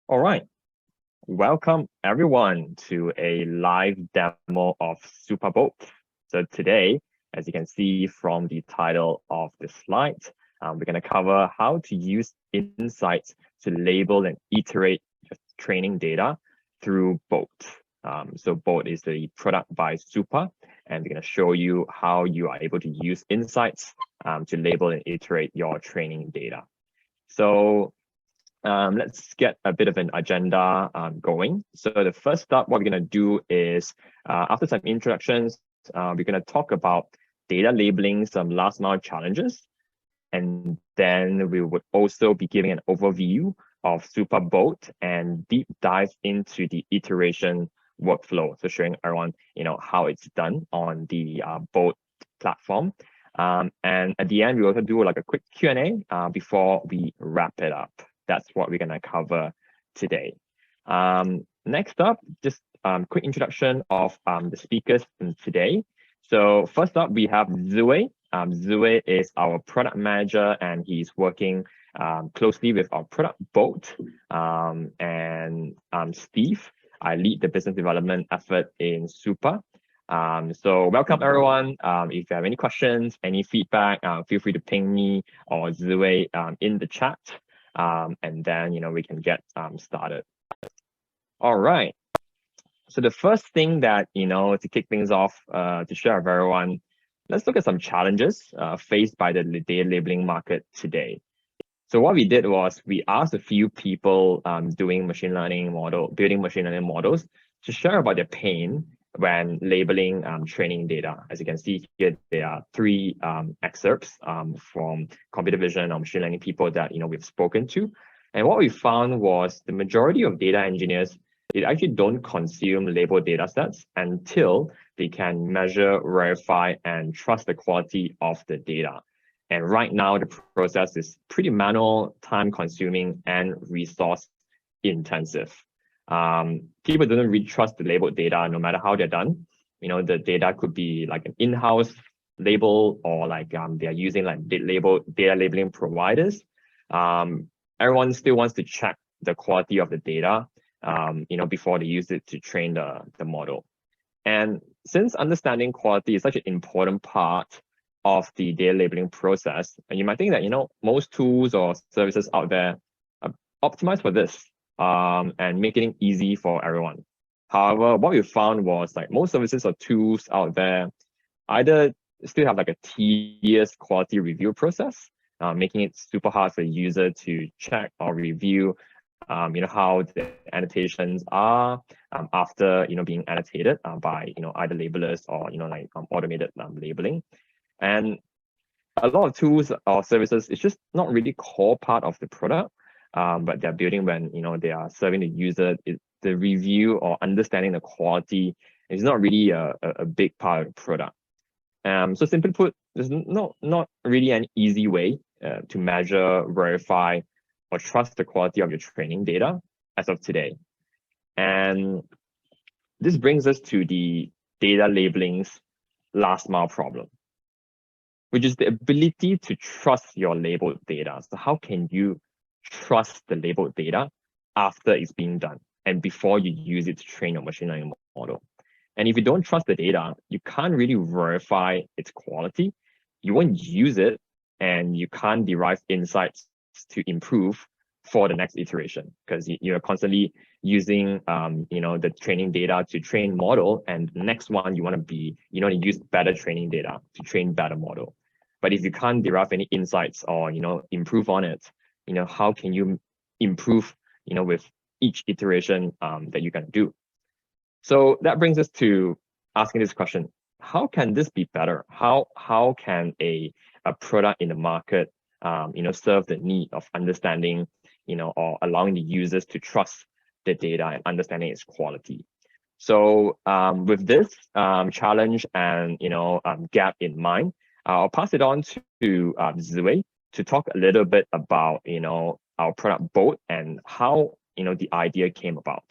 All right, welcome everyone to a live demo of SUPA BOLT. So today, as you can see from the title of the slide, we're going to cover how to use insights to label and iterate training data through BOLT. So BOLT is a product by SUPA, and we're going to show you how you are able to use insights to label and iterate your training data. So let's get a bit of an agenda going. So the first up, what we're going to do is, after some introductions, we're going to talk about data labeling, some last mile challenges, and then we would also be giving an overview of SUPA BOLT and deep dive into the iteration workflow. So showing everyone, how it's done on the BOLT platform. And at the end, we also do like a quick Q&A before we wrap it up. That's what we're going to cover today. Next up, just quick introduction of the speakers today. So first up, we have Zue. Zue is our product manager, and he's working closely with our product BOLT. And Steve, I lead the business development effort in SUPA. So welcome everyone. If you have any questions, any feedback, feel free to ping me or Zue in the chat. And then, we can get started. All right. So the first thing that, to kick things off, to share with everyone, let's look at some challenges faced by the data labeling market today. So what we did was we asked a few people building machine learning models to share about their pain when labeling training data. As you can see here, there are three excerpts from computer vision or machine learning people that we've spoken to. And what we found was the majority of data engineers, they actually don't consume labeled data sets until they can measure, verify, and trust the quality of the data. And right now, the process is pretty manual, time-consuming, and resource-intensive. People don't really trust the labeled data no matter how they're done. The data could be like an in-house label, or like they're using like data labeling providers. Everyone still wants to check the quality of the data before they use it to train the model. And since understanding quality is such an important part of the data labeling process, and you might think that most tools or services out there are optimized for this. And making it easy for everyone. However, what we found was like most services or tools out there either still have like a tedious quality review process, making it super hard for the user to check or review, how the annotations are after being annotated by either labelers or automated labeling. And a lot of tools or services, it's just not really core part of the product. But they're building when they are serving the user. The review or understanding the quality is not really a big part of the product. So simply put, there's not really an easy way to measure, verify, or trust the quality of your training data as of today. And this brings us to the data labeling's last mile problem, which is the ability to trust your labeled data. So how can you trust the labeled data after it's being done and before you use it to train your machine learning model? And if you don't trust the data, you can't really verify its quality. You won't use it, and you can't derive insights to improve for the next iteration, because you're constantly using the training data to train model, and the next one you want to use better training data to train better model. But if you can't derive any insights or improve on it, how can you improve, with each iteration that you can do? So that brings us to asking this question: how can this be better? How can a product in the market, serve the need of understanding, or allowing the users to trust the data and understanding its quality? So with this challenge and gap in mind, I'll pass it on to Zue to talk a little bit about our product BOLT and how the idea came about.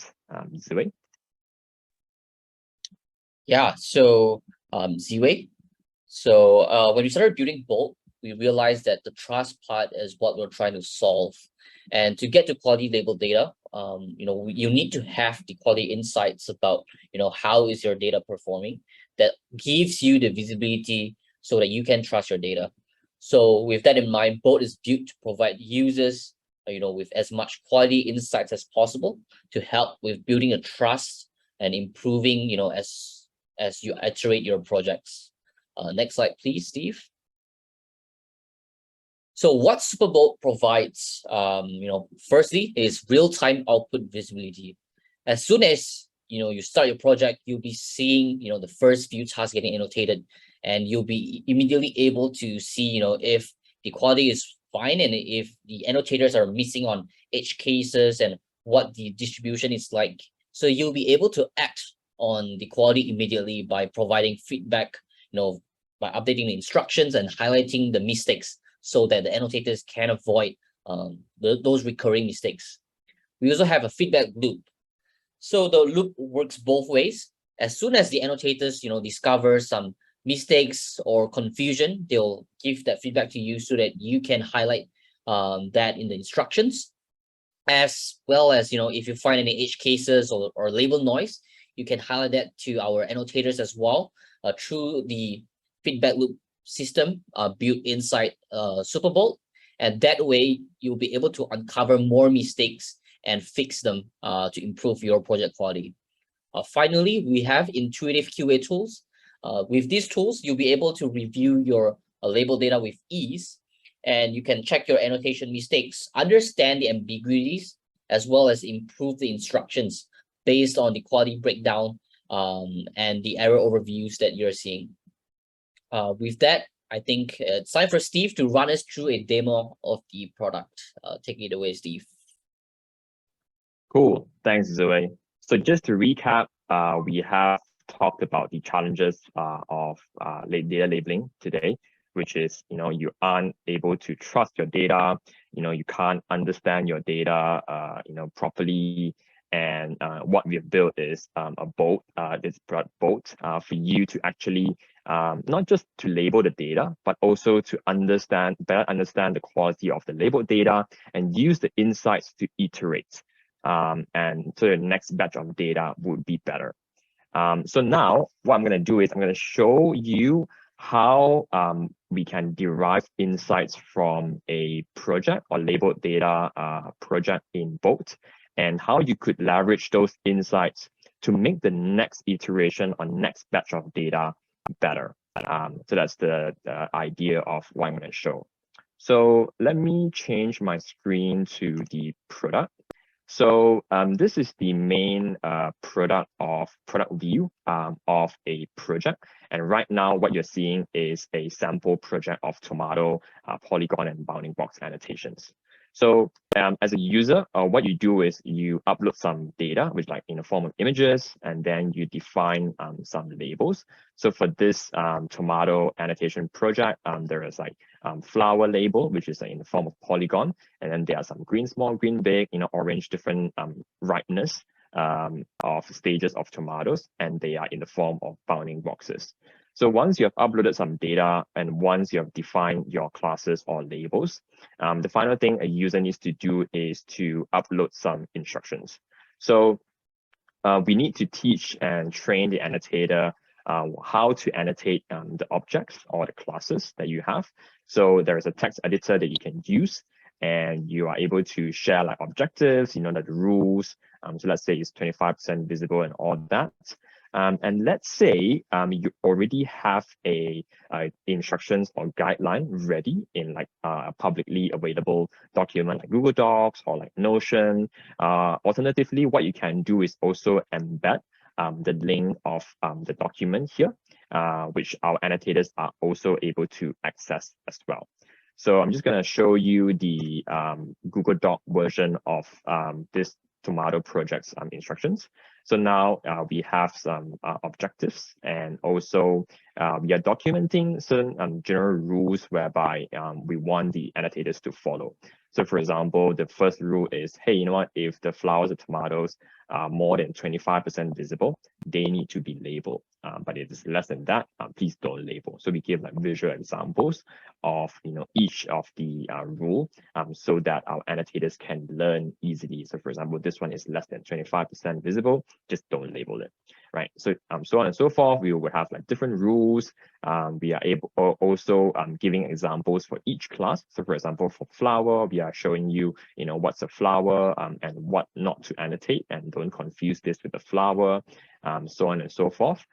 Zue? Yeah, so Zue. So when we started building BOLT, we realized that the trust part is what we're trying to solve. And to get to quality label data, you need to have the quality insights about, how is your data performing that gives you the visibility so that you can trust your data. So with that in mind, BOLT is built to provide users, with as much quality insights as possible to help with building a trust and improving, as you iterate your projects. Next slide, please, Steve. So what SUPA BOLT provides, firstly, is real-time output visibility. As soon as you start your project, you'll be seeing the first few tasks getting annotated, and you'll be immediately able to see if the quality is fine and if the annotators are missing on edge cases and what the distribution is like. So you'll be able to act on the quality immediately by providing feedback, by updating the instructions and highlighting the mistakes so that the annotators can avoid those recurring mistakes. We also have a feedback loop. So the loop works both ways. As soon as the annotators, discover some mistakes or confusion, they'll give that feedback to you so that you can highlight that in the instructions. As well as, if you find any edge cases or label noise, you can highlight that to our annotators as well through the feedback loop system built inside SUPA BOLT. And that way, you'll be able to uncover more mistakes and fix them to improve your project quality. Finally, we have intuitive QA tools. With these tools, you'll be able to review your label data with ease, and you can check your annotation mistakes, understand the ambiguities, as well as improve the instructions based on the quality breakdown and the error overviews that you're seeing. With that, I think it's time for Steve to run us through a demo of the product. Take it away, Steve. Cool. Thanks, Zoe. So just to recap, we have talked about the challenges of data labeling today, which is, you aren't able to trust your data, you can't understand your data, properly. And what we've built is a BOLT, this BOLT for you to actually not just to label the data, but also to better understand the quality of the labeled data and use the insights to iterate. And so the next batch of data would be better. So now what I'm going to do is I'm going to show you how we can derive insights from a project or labeled data project in BOLT, and how you could leverage those insights to make the next iteration or next batch of data better. So that's the idea of what I'm going to show. So let me change my screen to the product. So this is the main product view of a project. And right now, what you're seeing is a sample project of tomato, polygon, and bounding box annotations. So as a user, what you do is you upload some data, which like in the form of images, and then you define some labels. So for this tomato annotation project, there is like flower label, which is in the form of polygon, and then there are some green small, green big, orange different ripeness of stages of tomatoes, and they are in the form of bounding boxes. So once you have uploaded some data and once you have defined your classes or labels, the final thing a user needs to do is to upload some instructions. So we need to teach and train the annotator how to annotate the objects or the classes that you have. So there is a text editor that you can use, and you are able to share like objectives, like the rules. So let's say it's 25% visible and all that. And let's say you already have a instructions or guideline ready in like a publicly available document like Google Docs or like Notion. Alternatively, what you can do is also embed the link of the document here, which our annotators are also able to access as well. So I'm just going to show you the Google Doc version of this tomato project's instructions. So now we have some objectives, and also we are documenting certain general rules whereby we want the annotators to follow. So for example, the first rule is, hey, you know what, if the flowers of tomatoes are more than 25% visible, they need to be labeled. But if it's less than that, please don't label. So we give like visual examples of each of the rule so that our annotators can learn easily. So for example, this one is less than 25% visible, just don't label it, right? So so on and so forth. We will have like different rules. We are able also giving examples for each class. So for example, for flower, we are showing you what's a flower and what not to annotate, and don't confuse this with a flower, so on and so forth.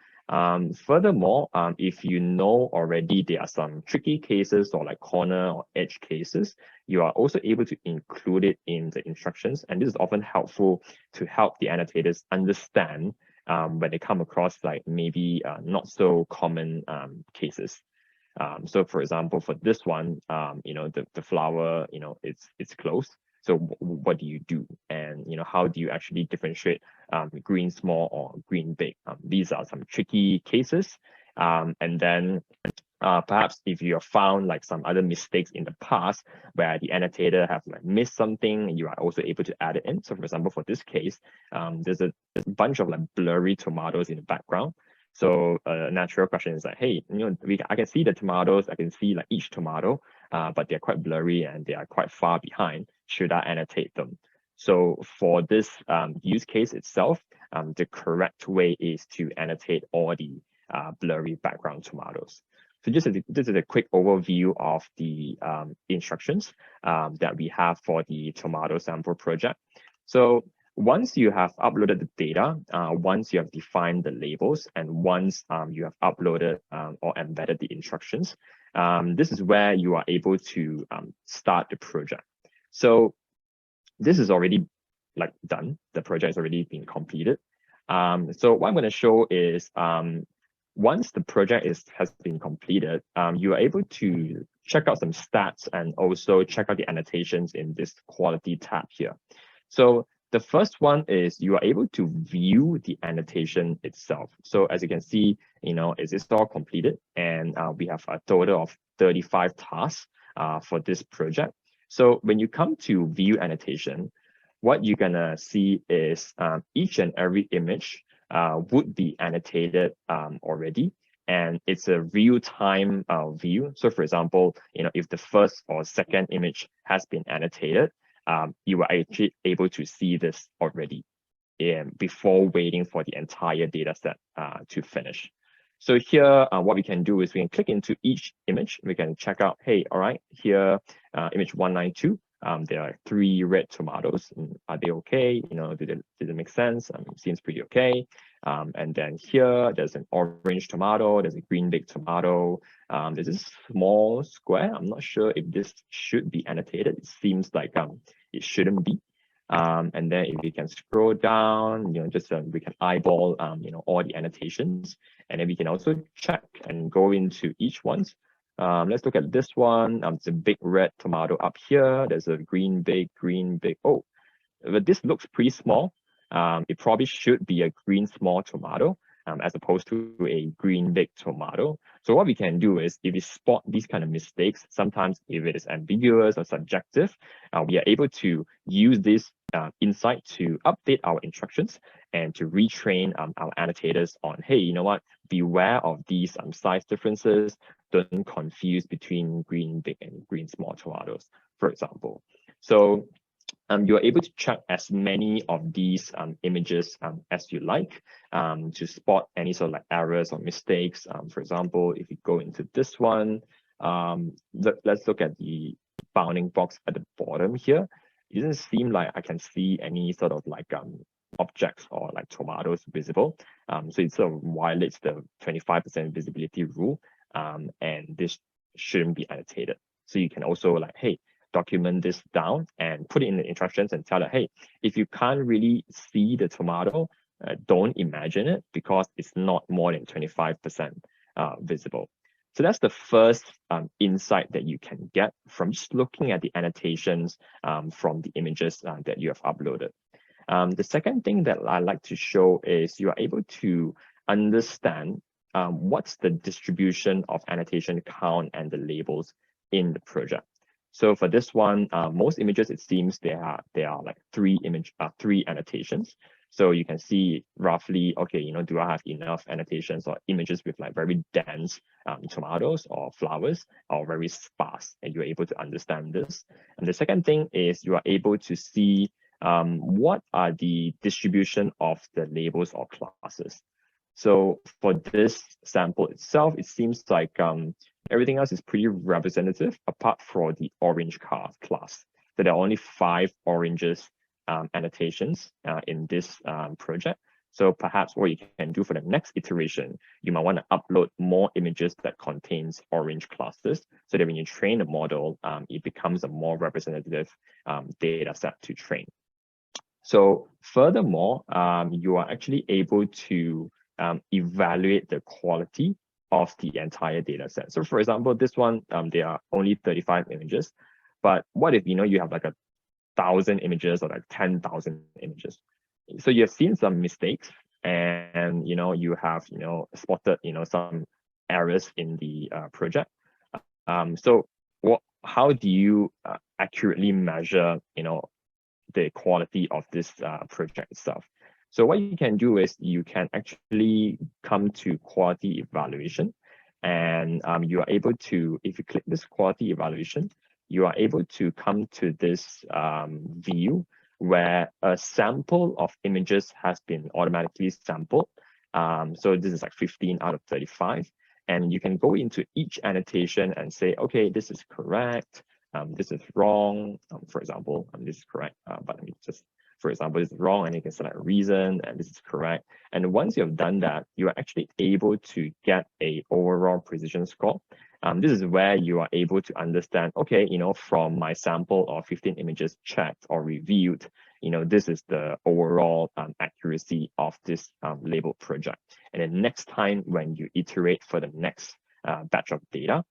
Furthermore, if you know already there are some tricky cases or like corner or edge cases, you are also able to include it in the instructions. And this is often helpful to help the annotators understand when they come across like maybe not so common cases. So for example, for this one, the flower, it's closed. So what do you do? And how do you actually differentiate green small or green big? These are some tricky cases. And then perhaps if you have found like some other mistakes in the past where the annotator have like missed something, you are also able to add it in. So for example, for this case, there's a bunch of like blurry tomatoes in the background. So a natural question is like, hey, I can see the tomatoes, I can see like each tomato, but they're quite blurry and they are quite far behind. Should I annotate them? So for this use case itself, the correct way is to annotate all the blurry background tomatoes. So this is a quick overview of the instructions that we have for the tomato sample project. So once you have uploaded the data, once you have defined the labels, and once you have uploaded or embedded the instructions, this is where you are able to start the project. So this is already like done. The project has already been completed. So what I'm going to show is once the project has been completed, you are able to check out some stats and also check out the annotations in this quality tab here. So the first one is you are able to view the annotation itself. So as you can see, it's all completed, and we have a total of 35 tasks for this project. So when you come to view annotation, what you're gonna see is each and every image would be annotated already, and it's a real-time view. So for example, if the first or second image has been annotated, you are actually able to see this already before waiting for the entire data set to finish. So here, what we can do is we can click into each image. We can check out, hey, all right, here, image 192. There are 3 red tomatoes. Are they okay? Did it make sense? Seems pretty okay. And then here, there's an orange tomato. There's a green big tomato. There's this small square. I'm not sure if this should be annotated. It seems like it shouldn't be. And then if we can scroll down, we can eyeball, all the annotations, and then we can also check and go into each one. Let's look at this one. It's a big red tomato up here. There's a green big. Oh, but this looks pretty small. It probably should be a green small tomato as opposed to a green big tomato. So what we can do is, if we spot these kind of mistakes, sometimes if it is ambiguous or subjective, we are able to use this insight to update our instructions and to retrain our annotators on, hey, you know what, beware of these size differences. Don't confuse between green big and green small tomatoes, for example. So you're able to check as many of these images as you like to spot any sort of like errors or mistakes. For example, if you go into this one, let's look at the bounding box at the bottom here. It doesn't seem like I can see any sort of like objects or like tomatoes visible. So it sort of violates the 25% visibility rule, and this shouldn't be annotated. So you can also like, hey, document this down and put it in the instructions and tell it, hey, if you can't really see the tomato, don't imagine it because it's not more than 25% visible. So that's the first insight that you can get from just looking at the annotations from the images that you have uploaded. The second thing that I like to show is you are able to understand what's the distribution of annotation count and the labels in the project. So for this one, most images, it seems there are like three annotations. So you can see roughly, okay, do I have enough annotations or images with like very dense tomatoes or flowers, or very sparse, and you're able to understand this. And the second thing is you are able to see what are the distribution of the labels or classes. So for this sample itself, it seems like everything else is pretty representative apart from the orange class. So there are only 5 oranges annotations in this project. So perhaps what you can do for the next iteration, you might want to upload more images that contains orange classes, so that when you train the model, it becomes a more representative data set to train. So furthermore, you are actually able to evaluate the quality of the entire data set. So for example, this one, there are only 35 images, but what if you have like 1,000 images or like 10,000 images? So you have seen some mistakes, and you have spotted some errors in the project. So how do you accurately measure the quality of this project itself? So what you can do is you can actually come to quality evaluation, and you are able to, if you click this quality evaluation, you are able to come to this view where a sample of images has been automatically sampled. So this is like 15 out of 35. And you can go into each annotation and say, okay, this is correct. This is wrong. For example, this is correct, but let me just, for example, this is wrong, and you can select a reason, and this is correct. And once you have done that, you are actually able to get a overall precision score. This is where you are able to understand, okay, from my sample of 15 images checked or reviewed, this is the overall accuracy of this label project. And then next time when you iterate for the next batch of data,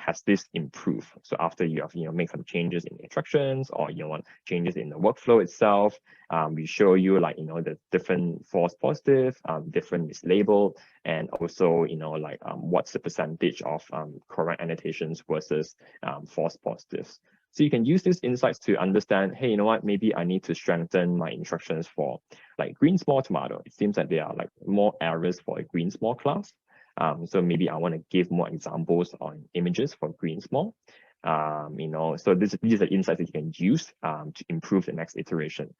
has this improved? So after you have make some changes in instructions, or want changes in the workflow itself, we show you like the different false positive, different mislabeled, and also like what's the percentage of correct annotations versus false positives. So you can use these insights to understand, hey, what, maybe I need to strengthen my instructions for like green small tomato. It seems like there are like more errors for a green small class. So maybe I want to give more examples on images for green small. So these are insights that you can use to improve the next iteration.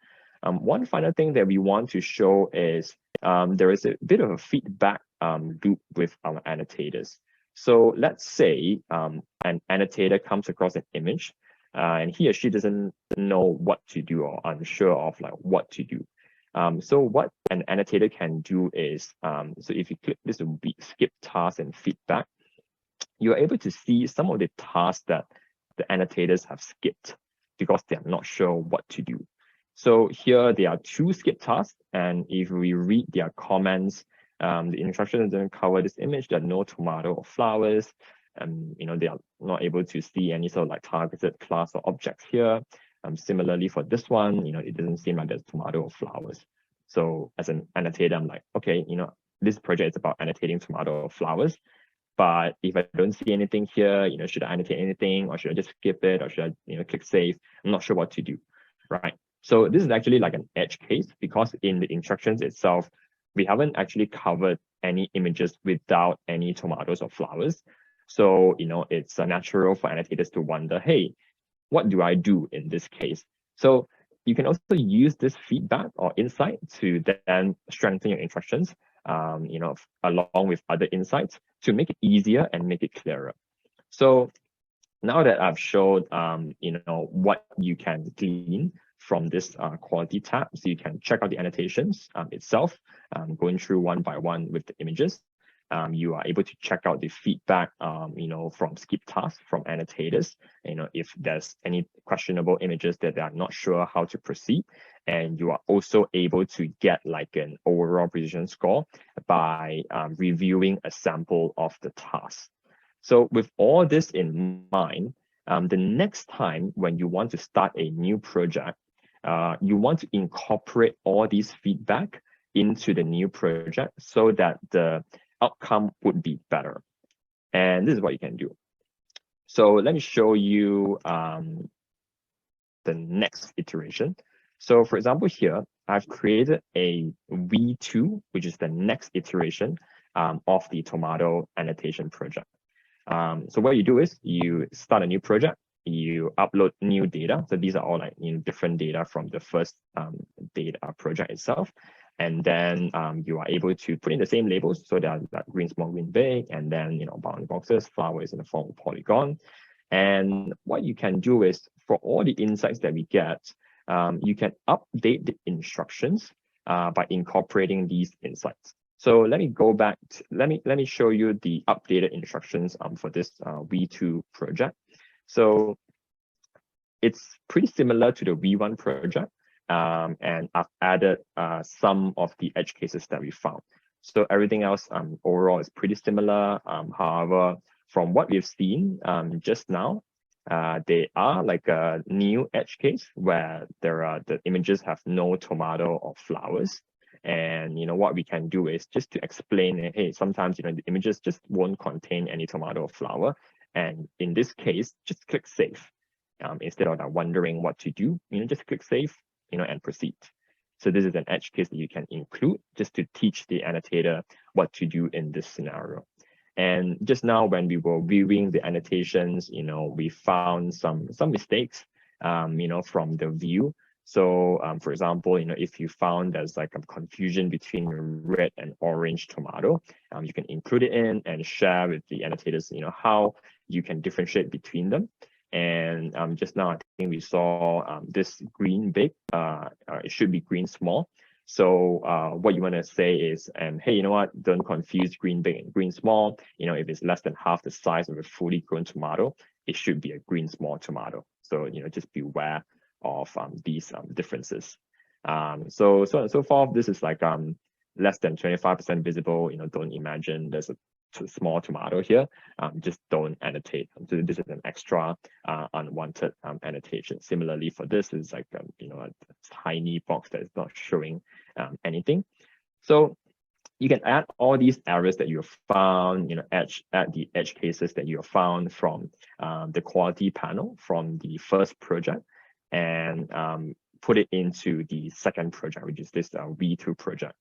One final thing that we want to show is there is a bit of a feedback loop with our annotators. So let's say an annotator comes across an image and he or she doesn't know what to do, or unsure of like what to do. So what an annotator can do is, so if you click this skip tasks and feedback, you are able to see some of the tasks that the annotators have skipped because they are not sure what to do. So here there are 2 skip tasks, and if we read their comments, the instructions don't cover this image. There are no tomato or flowers. They are not able to see any sort of like targeted class or objects here. Similarly for this one, it doesn't seem like there's tomato or flowers. So as an annotator, I'm like, okay, this project is about annotating tomato or flowers. But if I don't see anything here, should I annotate anything, or should I just skip it, or should I, click save? I'm not sure what to do, right? So this is actually like an edge case, because in the instructions itself, we haven't actually covered any images without any tomatoes or flowers. So, it's natural for annotators to wonder, hey, what do I do in this case? So you can also use this feedback or insight to then strengthen your instructions, along with other insights to make it easier and make it clearer. So now that I've showed, what you can glean from this quality tab, so you can check out the annotations itself, going through one by one with the images. You are able to check out the feedback, from skip tasks from annotators, if there's any questionable images that they are not sure how to proceed. And you are also able to get like an overall precision score by reviewing a sample of the task. So with all this in mind, the next time when you want to start a new project, you want to incorporate all these feedback into the new project so that the outcome would be better. And this is what you can do. So let me show you the next iteration. So for example, here, I've created a V2, which is the next iteration of the tomato annotation project. So what you do is you start a new project, you upload new data. So these are all like different data from the first data project itself. And then you are able to put in the same labels. So they are like green small, green big, and then bounding boxes, flowers in the form of polygon. And what you can do is for all the insights that we get, you can update the instructions by incorporating these insights. So let me go back. Let me show you the updated instructions for this V2 project. So it's pretty similar to the V1 project, and I've added some of the edge cases that we found. So everything else overall is pretty similar. However, from what we've seen just now, they are like a new edge case where the images have no tomato or flowers. And what we can do is just to explain, hey, sometimes the images just won't contain any tomato or flower. And in this case, just click save. Instead of wondering what to do, just click save, and proceed. So this is an edge case that you can include just to teach the annotator what to do in this scenario. And just now when we were viewing the annotations, we found some mistakes, from the view. So for example, if you found there's like a confusion between red and orange tomato, you can include it in and share with the annotators, how you can differentiate between them. And just now, I think we saw this green big, it should be green small. So what you want to say is, hey, you know what? Don't confuse green big and green small. If it's less than half the size of a fully grown tomato, it should be a green small tomato. So just beware of these differences. So far, this is like less than 25% visible. Don't imagine there's a small tomato here. Just don't annotate. So this is an extra unwanted annotation. Similarly, for this is like a tiny box that is not showing anything. So you can add all these errors that you have found, add the edge cases that you have found from the quality panel from the first project, and put it into the second project, which is this V2 project.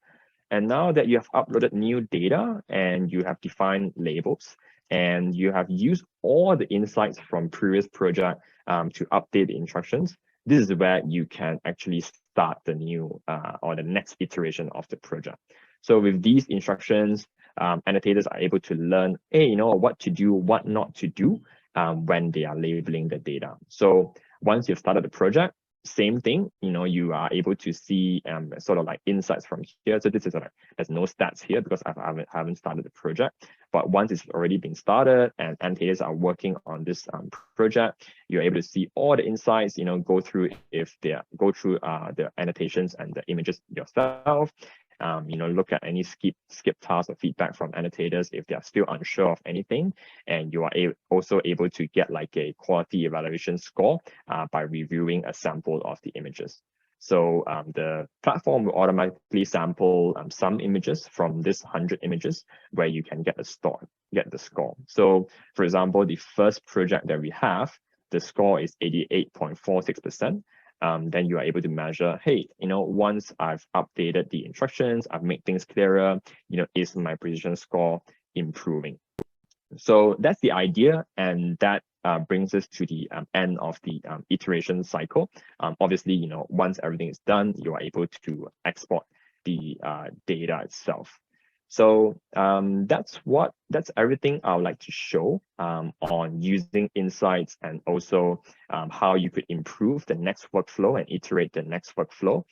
And now that you have uploaded new data and you have defined labels and you have used all the insights from previous project to update the instructions, this is where you can actually start the new or the next iteration of the project. So with these instructions, annotators are able to learn, hey, what to do, what not to do when they are labeling the data. So once you've started the project, same thing, you are able to see sort of like insights from here. So this is like, there's no stats here because I haven't started the project. But once it's already been started and annotators are working on this project, you're able to see all the insights, go through the annotations and the images yourself. Look at any skip tasks or feedback from annotators if they are still unsure of anything. And you are also able to get like a quality evaluation score by reviewing a sample of the images. So the platform will automatically sample some images from this 100 images where you can get the score. So for example, the first project that we have, the score is 88.46%. Then you are able to measure, hey, once I've updated the instructions, I've made things clearer, is my precision score improving? So that's the idea, and that brings us to the end of the iteration cycle. Obviously, once everything is done, you are able to export the data itself. So that's everything I would like to show on using insights and also how you could improve the next workflow and iterate the next workflow